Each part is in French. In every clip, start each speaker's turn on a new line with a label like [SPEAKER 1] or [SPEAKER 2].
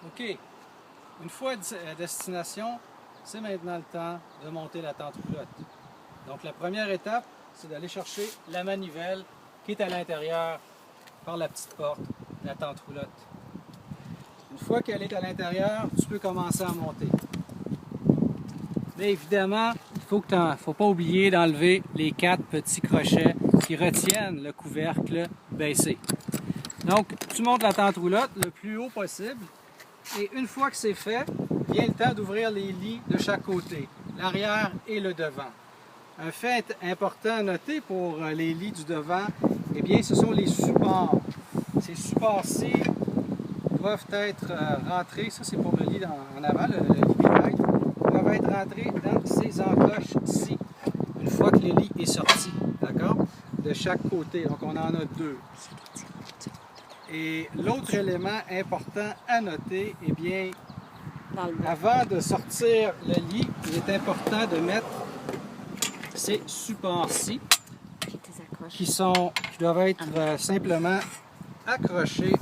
[SPEAKER 1] OK, une fois à destination, c'est maintenant le temps de monter la tente roulotte. Donc la première étape, c'est d'aller chercher la manivelle qui est à l'intérieur par la petite porte de la tente roulotte. Une fois qu'elle est à l'intérieur, tu peux commencer à monter. Mais évidemment, il faut pas oublier d'enlever les 4 petits crochets qui retiennent le couvercle baissé. Donc, tu montes la tente roulotte le plus haut possible. Et une fois que c'est fait, vient le temps d'ouvrir les lits de chaque côté, l'arrière et le devant. Un fait important à noter pour les lits du devant, eh bien, ce sont les supports. Ces supports-ci doivent être rentrés, ça c'est pour le lit en avant, le lit bipède, doivent être rentrés dans ces encoches-ci, une fois que le lit est sorti, d'accord? De chaque côté, donc on en a 2. Et l'autre élément important à noter, eh bien, avant de sortir le lit, il est important de mettre ces supports-ci qui doivent être simplement accrochés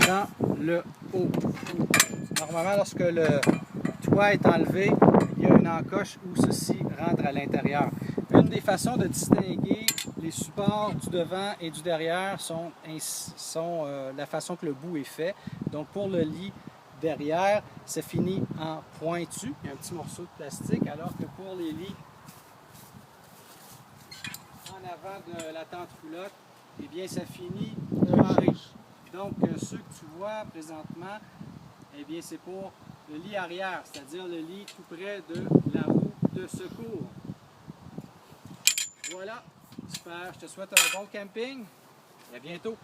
[SPEAKER 1] dans le haut. Normalement, lorsque le toit est enlevé, il y a une encoche où ceci rentre à l'intérieur. Une des façons de distinguer les supports du devant et du derrière sont la façon que le bout est fait. Donc pour le lit derrière, c'est fini en pointu, il y a un petit morceau de plastique, alors que pour les lits en avant de la tente roulotte, eh bien ça finit carré. Donc ceux que tu vois présentement, eh bien c'est pour le lit arrière, c'est-à-dire le lit tout près de la roue de secours. Voilà, super, je te souhaite un bon camping et à bientôt.